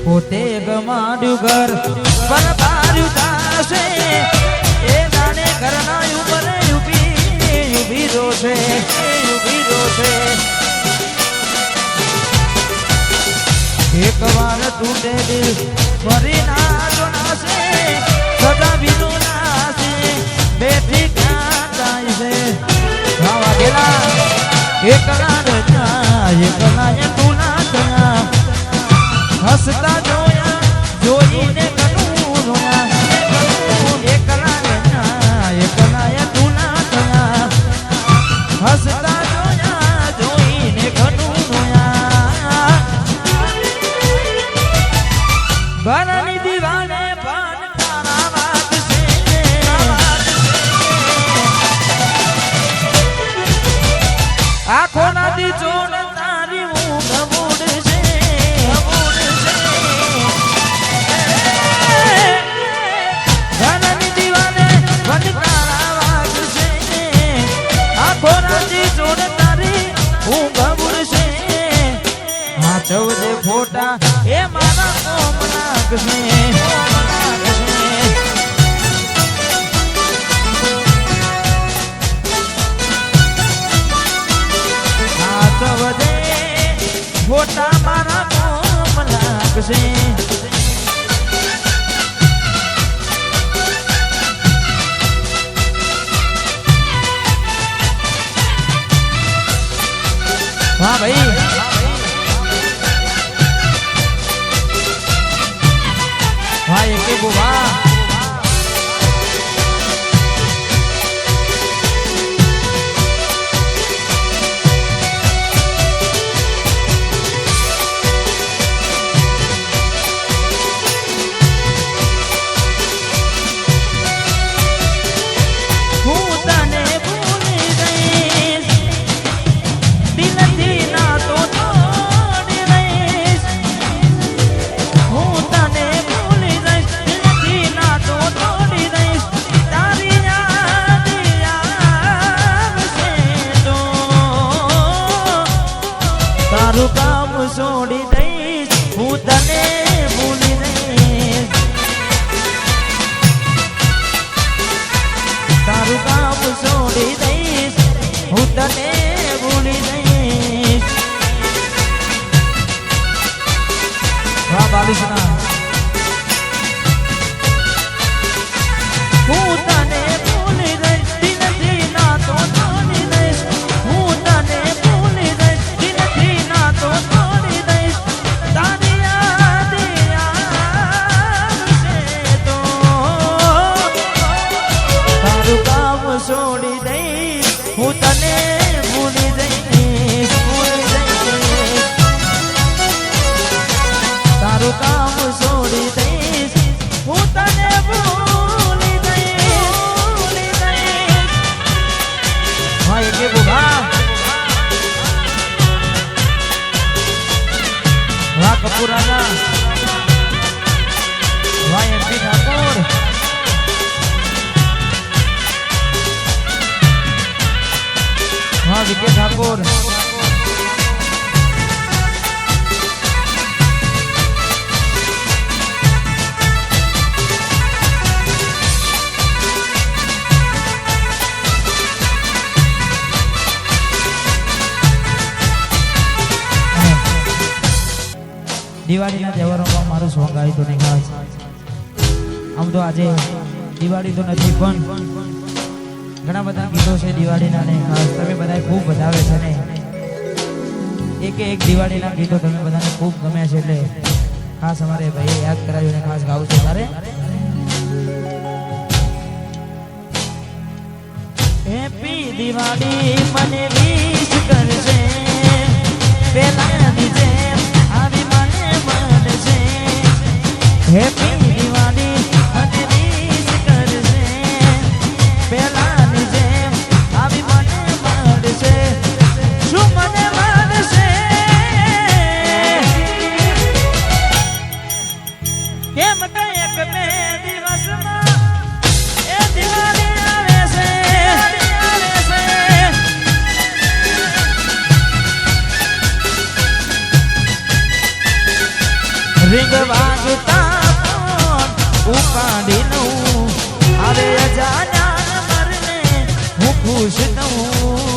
પોતે ગમાડ્યું ઘર બરબાર્યું થાશે એ જાણે ઘરના ઉપર ઉભી રોશે એક વાર તૂટે દિલ ફરી ના જોનાશે સદા બીજો નાશે બેઠી ક્યાં જાય છે ખાવા ગેલા એકલા તું ના થયા હસતા જોયા જોઈને કનું રોયા એકલા તું ના થયા હસતા જોયા જોઈને કનું રોયા બરાની દીવાને પાન તારા વાગશે આખો નાથી જોડ તારી ઊંઘ ઉડશે બરાની દીવાને પાન તારા વાગશે આખો નાથી જોડ તારી ઊંઘ ઉડશે આ ચૌદે ફોટા એ મારા કોમ નાગશે આ ચૌદે ફોટા મારા કોમ નાગશે હા ભાઈ ભાઈ કે બુવા હું તને ભૂલી જઈશ દિલથી ના તો તોડી દઈશ હું તને ભૂલી જઈશ દિલથી ના તો તોડી દઈશ તારી યાદ આવશે તો તારું કામ છોડી દઈશ હું તને ભૂલી દઈશ તારું કામ છોડી દઈશ હું તને ભૂલી દઈશ વાહ બાલીસના હું તને ભૂલી દઈશ દિલથી ના તો તોડી દઈશ હું તને ભૂલી દઈશ દિલથી ના તો તોડી દઈશ તારી યાદ આવશે તો તારું કામ છોડી દઈશ હું તને ભૂલી દઈશ તારું કામ છોડી દઈશ હું તને ભૂલી દઈશ ભાઈ કે બુભા વાહ કપૂરાના ભાઈ એમપી ઠાકોર હા વિકે ઠાકોર દિવાળીના તહેવારોમાં મારું સોંગ આવ્યું તો નહીં ખાસ આમ તો આજે દિવાળી તો નથી પણ ઘણા બધા ગીતો છે દિવાળીના ને ખાસ તમે બધા ખૂબ વધાવે છે ને એક દિવાળીના ગીતો તમે બધાને ખૂબ ગમે છે એટલે ખાસ અમારે ભાઈ યાદ કરાવ્યું ને ખાસ ગાવું છે તારે હેપી દિવાળી મને વિશ કરશે પેલાની જેમ આવી મને મળશે હેપી દિવાળી મને વિશ કરશે પેલાની જેમ આવી મને મળશે શું મને મળશે કેમ કઈક બે દિવસમાં એ દિવાળી આવે છે રીંગ વાગતા ઉપાડી લઉં. હવે અજાણ્યા મરને હું ખુશ થઉં.